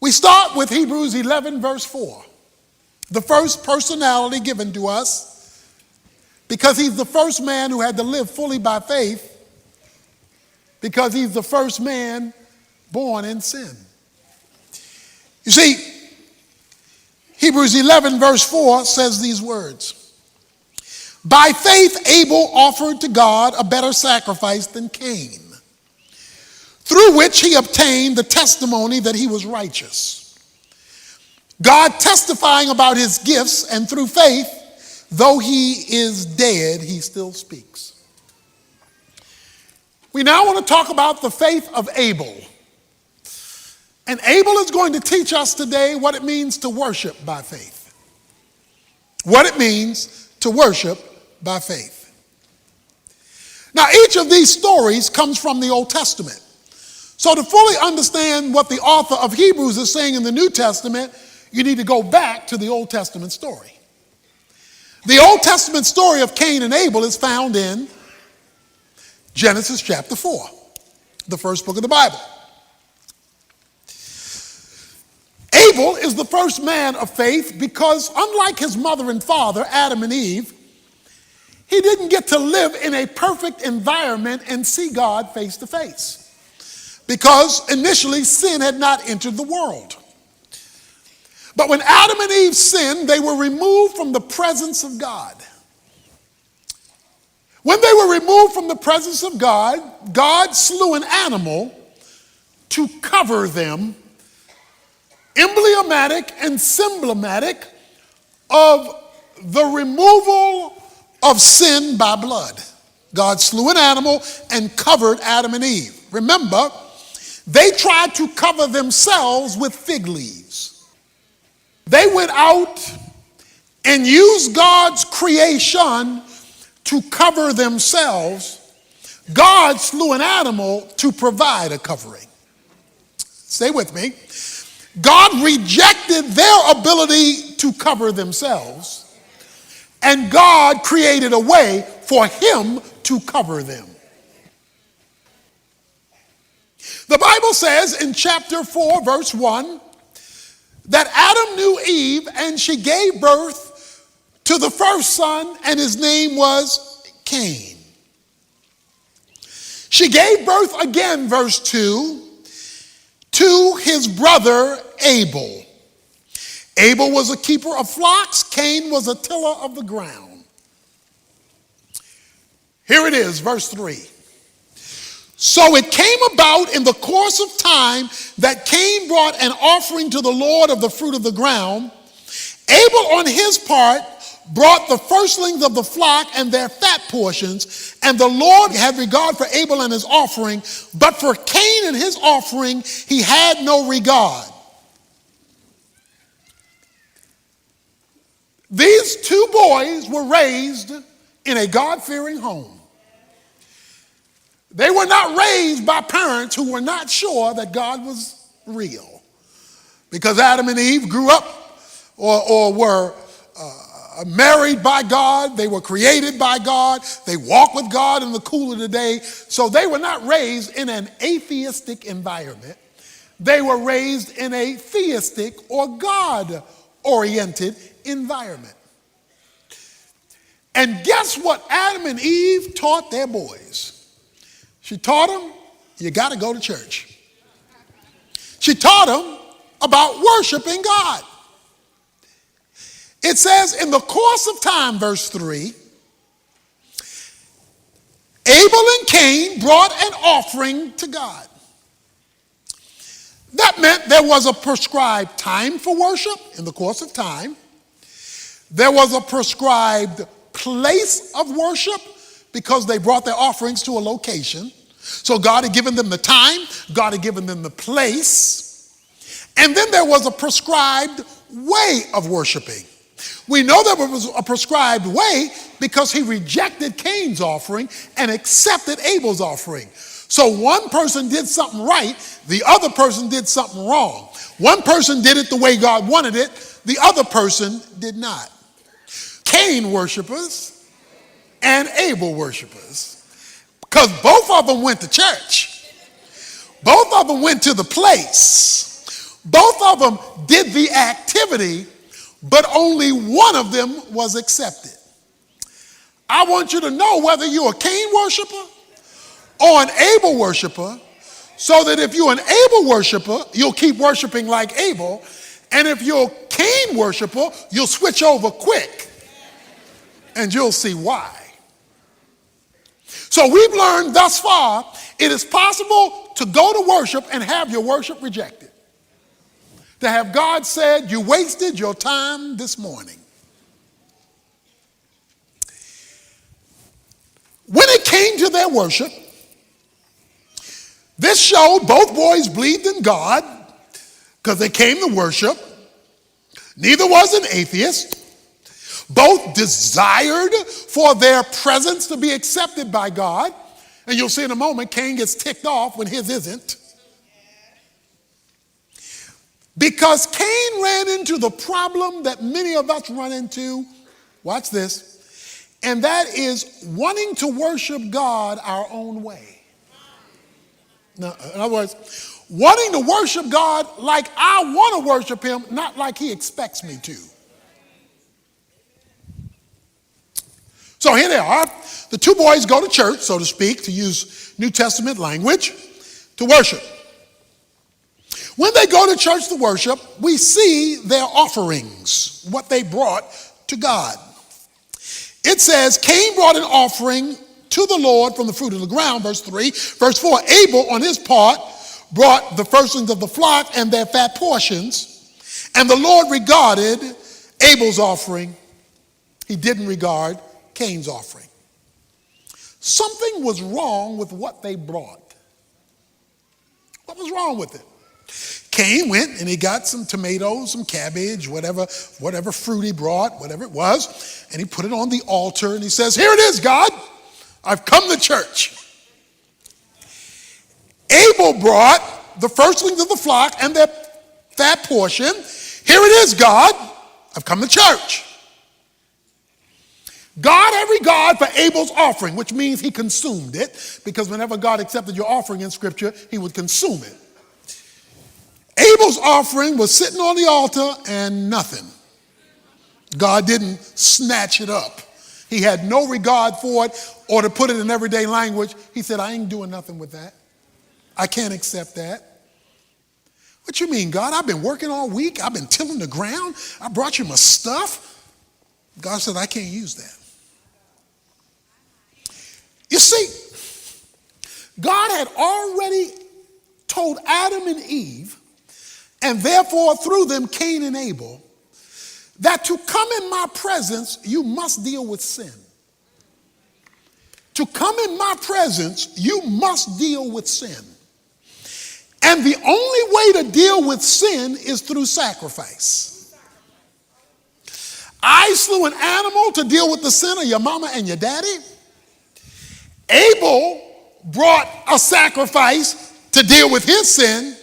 We start with Hebrews 11, verse 4. The first personality given to us, because he's the first man who had to live fully by faith, because he's the first man born in sin. You see, Hebrews 11, verse 4 says these words. By faith, Abel offered to God a better sacrifice than Cain, through which he obtained the testimony that he was righteous. God testifying about his gifts, and through faith, though he is dead, he still speaks. We now want to talk about the faith of Abel. And Abel is going to teach us today what it means to worship by faith. What it means to worship by faith. Now, each of these stories comes from the Old Testament. So to fully understand what the author of Hebrews is saying in the New Testament, you need to go back to the Old Testament story. The Old Testament story of Cain and Abel is found in Genesis chapter 4, the first book of the Bible. Abel is the first man of faith because, unlike his mother and father, Adam and Eve, he didn't get to live in a perfect environment and see God face to face, because initially sin had not entered the world. But when Adam and Eve sinned, they were removed from the presence of God. When they were removed from the presence of God, God slew an animal to cover them, emblematic and symbolic of the removal of sin by blood. God slew an animal and covered Adam and Eve. Remember, they tried to cover themselves with fig leaves. They went out and used God's creation to cover themselves. God slew an animal to provide a covering. Stay with me. God rejected their ability to cover themselves, and God created a way for him to cover them. The Bible says in chapter 4, verse 1, that Adam knew Eve, and she gave birth to the first son, and his name was Cain. She gave birth again, verse 2, to his brother Abel. Abel was a keeper of flocks. Cain was a tiller of the ground. Here it is, verse 3. So it came about in the course of time that Cain brought an offering to the Lord of the fruit of the ground. Abel, on his part, brought the firstlings of the flock and their fat portions, and the Lord had regard for Abel and his offering, but for Cain and his offering he had no regard. These two boys were raised in a God-fearing home. They were not raised by parents who were not sure that God was real, because Adam and Eve grew up or were married by God. They were created by God. They walked with God in the cool of the day. So they were not raised in an atheistic environment. They were raised in a theistic or God-oriented environment. And guess what Adam and Eve taught their boys? She taught them, you got to go to church. She taught them about worshiping God. It says in the course of time, verse 3, Abel and Cain brought an offering to God. That meant there was a prescribed time for worship in the course of time. There was a prescribed place of worship because they brought their offerings to a location. So God had given them the time, God had given them the place, and then there was a prescribed way of worshiping. We know there was a prescribed way because he rejected Cain's offering and accepted Abel's offering. So one person did something right, the other person did something wrong. One person did it the way God wanted it, the other person did not. Cain worshipers and Abel worshipers, because both of them went to church. Both of them went to the place. Both Both of them did the activity, but only one of them was accepted. I want you to know whether you're a Cain worshiper or an Abel worshiper, so that if you're an Abel worshiper, you'll keep worshiping like Abel, and if you're a Cain worshiper, you'll switch over quick, and you'll see why. So we've learned thus far, it is possible to go to worship and have your worship rejected. To have God said, you wasted your time this morning. When it came to their worship, this showed both boys believed in God because they came to worship. Neither was an atheist. Both desired for their presence to be accepted by God. And you'll see in a moment, Cain gets ticked off when his isn't. Because Cain ran into the problem that many of us run into, watch this, and that is wanting to worship God our own way. Now, in other words, wanting to worship God like I want to worship him, not like he expects me to. So here they are. The two boys go to church, so to speak, to use New Testament language, to worship. When they go to church to worship, we see their offerings, what they brought to God. It says, Cain brought an offering to the Lord from the fruit of the ground, verse 3. Verse 4, Abel, on his part, brought the firstlings of the flock and their fat portions. And the Lord regarded Abel's offering. He didn't regard Cain's offering. Something was wrong with what they brought. What was wrong with it? Cain went and he got some tomatoes, some cabbage, whatever fruit he brought, whatever it was, and he put it on the altar and he says, here it is, God, I've come to church. Abel brought the firstlings of the flock and their fat portion. Here it is, God, I've come to church. God had regard for Abel's offering, which means he consumed it, because whenever God accepted your offering in Scripture, he would consume it. Abel's offering was sitting on the altar and nothing. God didn't snatch it up. He had no regard for it, or to put it in everyday language, he said, I ain't doing nothing with that. I can't accept that. What you mean, God? I've been working all week. I've been tilling the ground. I brought you my stuff. God said, I can't use that. You see, God had already told Adam and Eve, and therefore through them Cain and Abel, that to come in my presence, you must deal with sin. To come in my presence, you must deal with sin. And the only way to deal with sin is through sacrifice. I slew an animal to deal with the sin of your mama and your daddy. Abel brought a sacrifice to deal with his sin,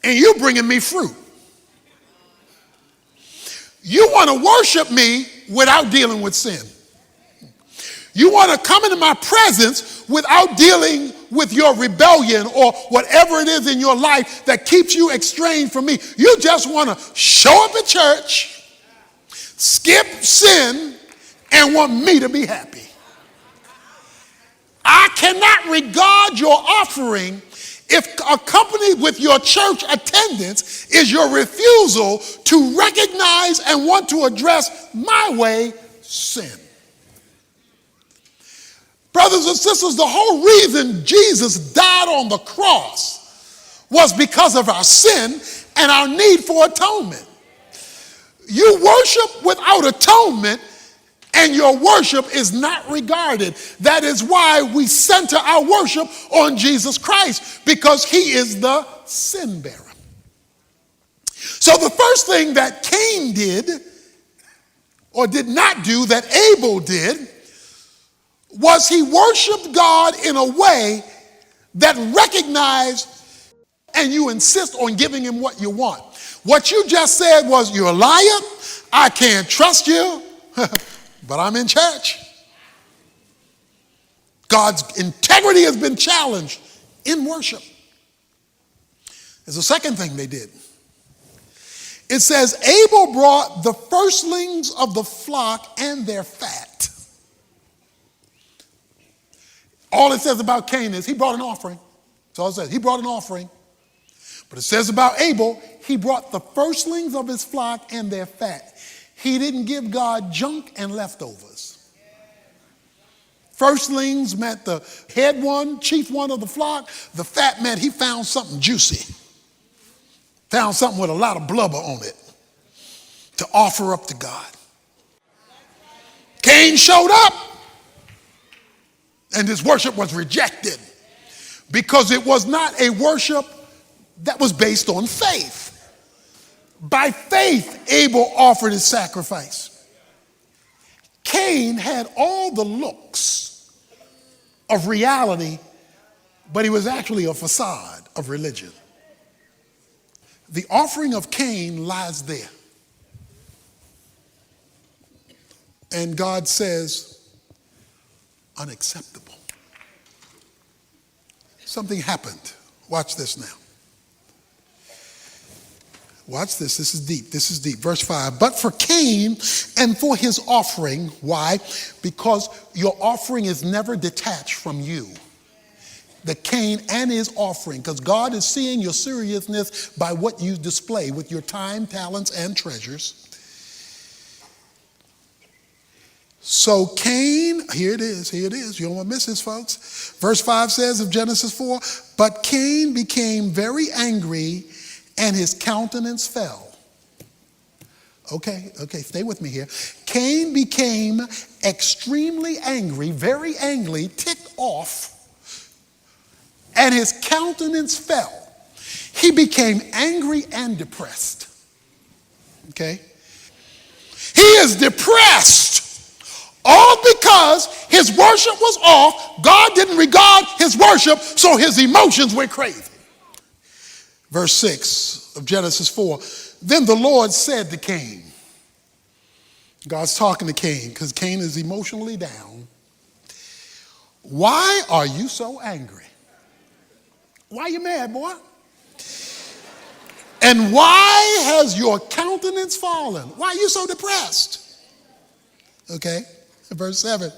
and you're bringing me fruit. You want to worship me without dealing with sin. You want to come into my presence without dealing with your rebellion or whatever it is in your life that keeps you estranged from me. You just want to show up at church, skip sin, and want me to be happy. I cannot regard your offering if accompanied with your church attendance is your refusal to recognize and want to address my way sin. Brothers and sisters, the whole reason Jesus died on the cross was because of our sin and our need for atonement. You worship without atonement, and your worship is not regarded. That is why we center our worship on Jesus Christ, because he is the sin bearer. So the first thing that Cain did, or did not do, that Abel did, was he worshiped God in a way that recognized, and you insist on giving him what you want. What you just said was, you're a liar, I can't trust you, but I'm in church. God's integrity has been challenged in worship. There's a second thing they did. It says Abel brought the firstlings of the flock and their fat. All it says about Cain is he brought an offering. That's all it says. He brought an offering. But it says about Abel, he brought the firstlings of his flock and their fat. He didn't give God junk and leftovers. Firstlings meant the head one, chief one of the flock. The fat meant he found something juicy. Found something with a lot of blubber on it to offer up to God. Cain showed up, and his worship was rejected because it was not a worship that was based on faith. By faith, Abel offered his sacrifice. Cain had all the looks of reality, but he was actually a facade of religion. The offering of Cain lies there. And God says, unacceptable. Something happened. Watch this now. Watch this. This is deep. This is deep. Verse 5. But for Cain and for his offering, why? Because your offering is never detached from you. The Cain and his offering, because God is seeing your seriousness by what you display with your time, talents, and treasures. So Cain, here it is, you don't want to miss this, folks. Verse 5 says of Genesis 4, but Cain became very angry and his countenance fell. Okay, stay with me here. Cain became extremely angry, very angry, ticked off, and his countenance fell. He became angry and depressed. Okay? He is depressed. All because his worship was off. God didn't regard his worship, so his emotions went crazy. Verse 6 of Genesis 4. Then the Lord said to Cain, God's talking to Cain because Cain is emotionally down. Why are you so angry? Why are you mad, boy? And why has your countenance fallen? Why are you so depressed? Okay, verse 7.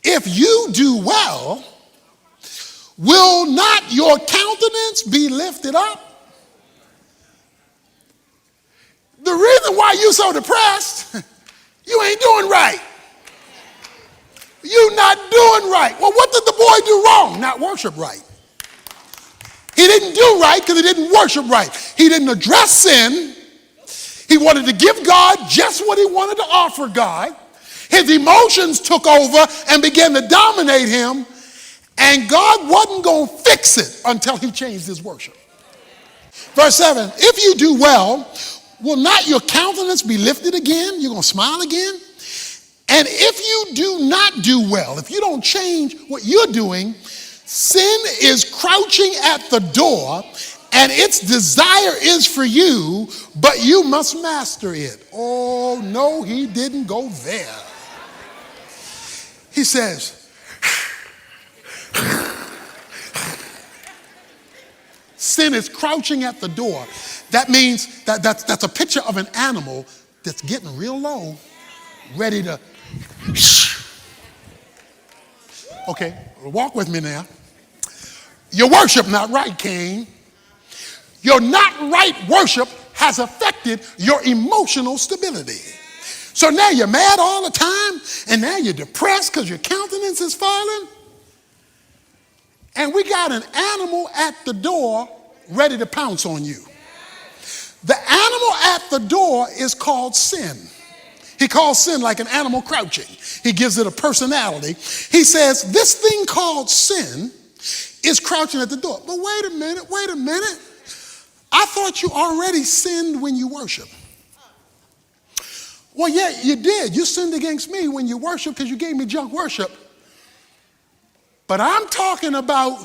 If you do well, will not your countenance be lifted up? The reason why you're so depressed, you ain't doing right. You're not doing right. Well, what did the boy do wrong? Not worship right. He didn't do right because he didn't worship right. He didn't address sin. He wanted to give God just what he wanted to offer God. His emotions took over and began to dominate him. And God wasn't going to fix it until he changed his worship. Verse 7, if you do well, will not your countenance be lifted again? You're going to smile again? And if you do not do well, if you don't change what you're doing, sin is crouching at the door, and its desire is for you, but you must master it. Oh, no, he didn't go there. He says, sin is crouching at the door. That means that's a picture of an animal that's getting real low, ready to. Okay, walk with me now. Your worship not right, Cain. Your not right worship has affected your emotional stability. So now you're mad all the time, and now you're depressed because your countenance is falling. And we got an animal at the door ready to pounce on you. The animal at the door is called sin. He calls sin like an animal crouching. He gives it a personality. He says, this thing called sin is crouching at the door. But wait a minute. I thought you already sinned when you worship. Well, yeah, you did. You sinned against me when you worshiped because you gave me junk worship. But I'm talking about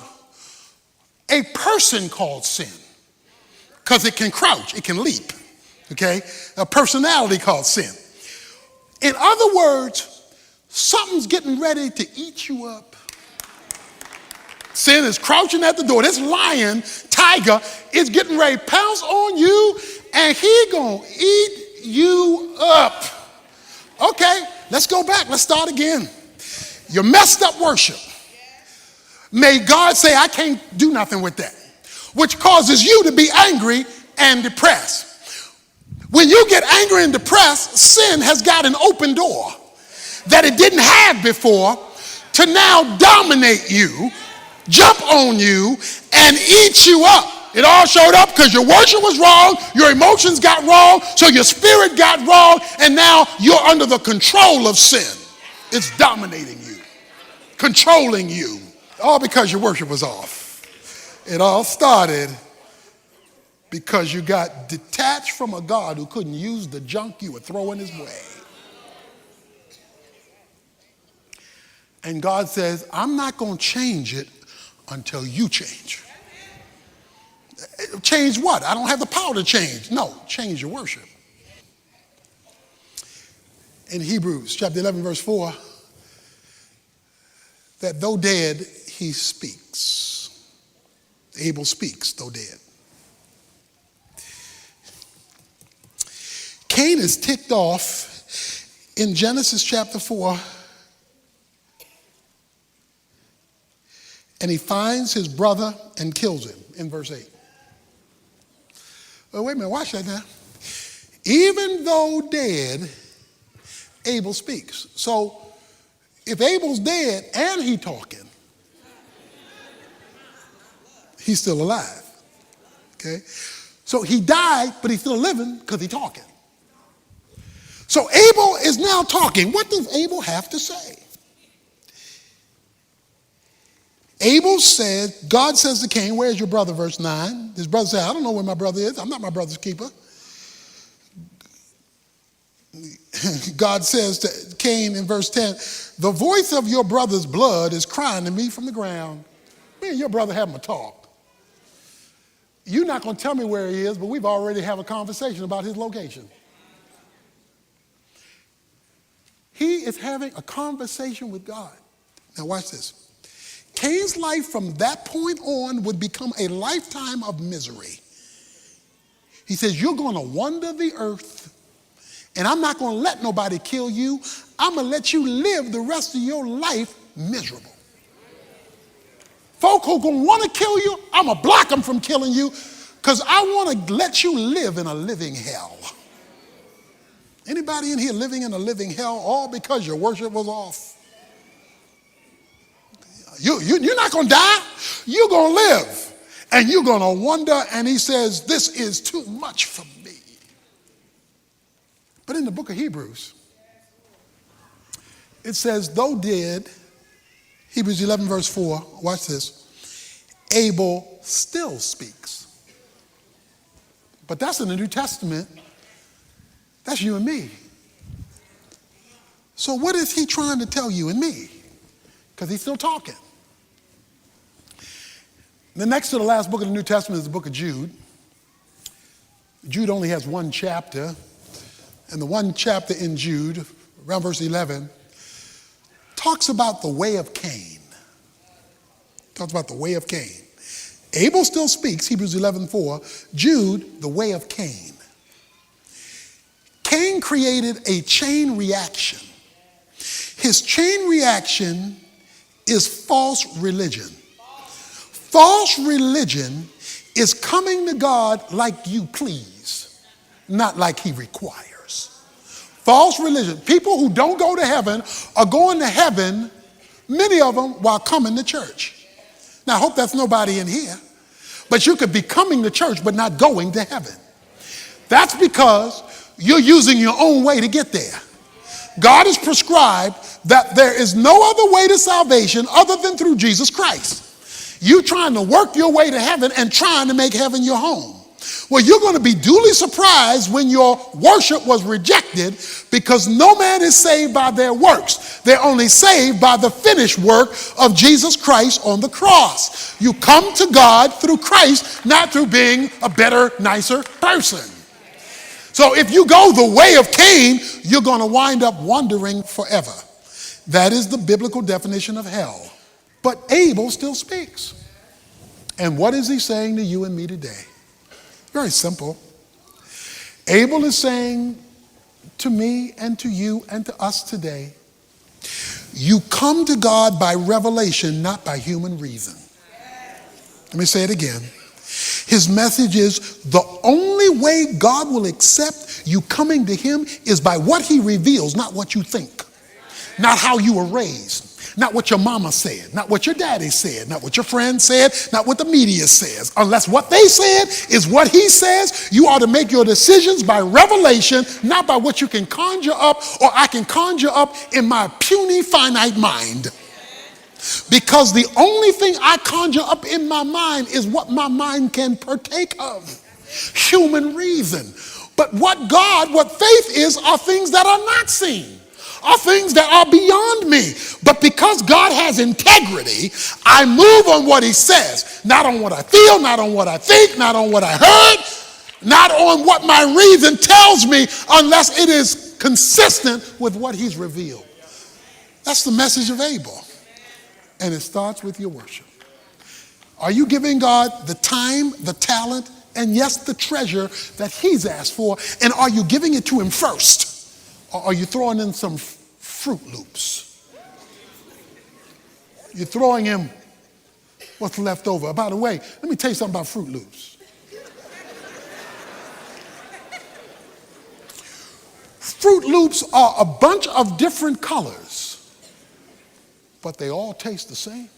a person called sin because it can crouch, it can leap, okay? A personality called sin. In other words, something's getting ready to eat you up. Sin is crouching at the door. This lion, tiger, is getting ready to pounce on you, and he gonna eat you up. Okay, let's go back. Let's start again. Your messed up worship. May God say, I can't do nothing with that, which causes you to be angry and depressed. When you get angry and depressed, sin has got an open door that it didn't have before to now dominate you, jump on you, and eat you up. It all showed up because your worship was wrong, your emotions got wrong, so your spirit got wrong, and now you're under the control of sin. It's dominating you, controlling you, all because your worship was off. It all started because you got detached from a God who couldn't use the junk you were throwing his way. And God says, I'm not going to change it until you change. Change what? I don't have the power to change. No, change your worship. In Hebrews chapter 11, verse 4, that though dead, he speaks. Abel speaks, though dead. Cain is ticked off in Genesis chapter 4. And he finds his brother and kills him in verse 8. Well, wait a minute, watch that now. Even though dead, Abel speaks. So if Abel's dead and he talking, he's still alive. Okay? So he died, but he's still living because he's talking. So Abel is now talking. What does Abel have to say? Abel said, God says to Cain, where's your brother, verse 9? His brother said, I don't know where my brother is. I'm not my brother's keeper. God says to Cain in verse 10, the voice of your brother's blood is crying to me from the ground. Me and your brother having a talk. You're not going to tell me where he is, but we've already had a conversation about his location. He is having a conversation with God. Now watch this. Cain's life from that point on would become a lifetime of misery. He says, you're going to wander the earth, and I'm not going to let nobody kill you. I'm going to let you live the rest of your life miserable. Folk who are going to want to kill you, I'm going to block them from killing you because I want to let you live in a living hell. Anybody in here living in a living hell all because your worship was off? You're not going to die. You're going to live. And you're going to wonder. And he says, this is too much for me. But in the book of Hebrews, it says, though dead, Hebrews 11 verse 4, watch this, Abel still speaks. But that's in the New Testament. That's you and me. So what is he trying to tell you and me? Because he's still talking. The next to the last book of the New Testament is the book of Jude. Jude only has one chapter. And the one chapter in Jude, around verse 11, talks about the way of Cain. Talks about the way of Cain. Abel still speaks, Hebrews 11:4. Jude, the way of Cain. Cain created a chain reaction. His chain reaction is false religion. False religion is coming to God like you please, not like he requires. False religion. People who don't go to heaven are going to heaven, many of them, while coming to church. Now, I hope that's nobody in here, but you could be coming to church but not going to heaven. That's because you're using your own way to get there. God has prescribed that there is no other way to salvation other than through Jesus Christ. You trying to work your way to heaven and trying to make heaven your home. Well, you're going to be duly surprised when your worship was rejected, because no man is saved by their works. They're only saved by the finished work of Jesus Christ on the cross. You come to God through Christ, not through being a better, nicer person. So if you go the way of Cain, you're going to wind up wandering forever. That is the biblical definition of hell. But Abel still speaks. And what is he saying to you and me today? Very simple. Abel is saying to me and to you and to us today, you come to God by revelation, not by human reason. Let me say it again. His message is the only way God will accept you coming to him is by what he reveals, not what you think, not how you were raised, not what your mama said, not what your daddy said, not what your friend said, not what the media says. Unless what they said is what he says, you ought to make your decisions by revelation, not by what you can conjure up or I can conjure up in my puny finite mind. Because the only thing I conjure up in my mind is what my mind can partake of. Human reason. But what faith is, are things that are not seen, are things that are beyond me. But because God has integrity, I move on what he says, not on what I feel, not on what I think, not on what I heard, not on what my reason tells me, unless it is consistent with what he's revealed. That's the message of Abel. And it starts with your worship. Are you giving God the time, the talent, and yes, the treasure that he's asked for? And are you giving it to him first? Or are you throwing in some Fruit Loops? You're throwing him what's left over. By the way, let me tell you something about Fruit Loops. Fruit Loops are a bunch of different colors, but they all taste the same.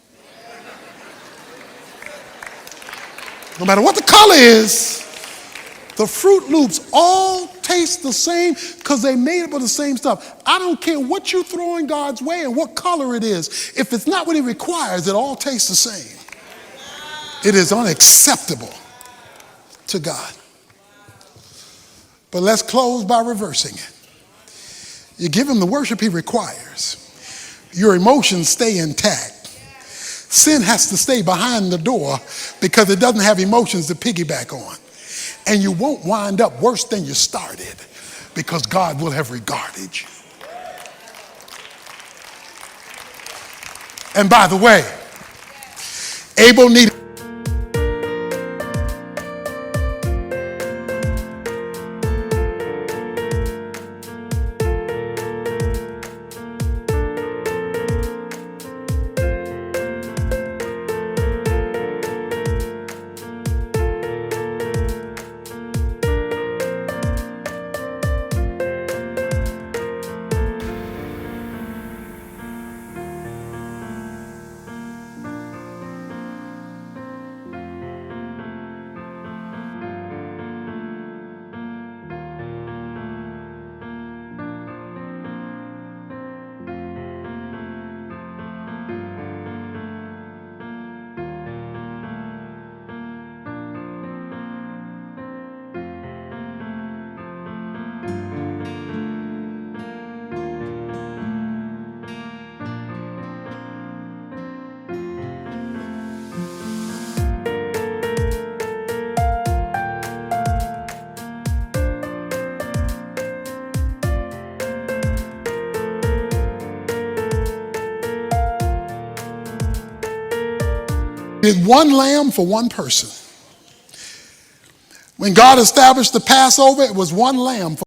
No matter what the color is, the Fruit Loops all taste the same because they made up of the same stuff. I don't care what you're throwing God's way and what color it is. If it's not what he requires, it all tastes the same. It is unacceptable to God. But let's close by reversing it. You give him the worship he requires. Your emotions stay intact. Sin has to stay behind the door because it doesn't have emotions to piggyback on. And you won't wind up worse than you started because God will have regarded you. And by the way, Abel needed one lamb for one person. When God established the Passover, it was one lamb for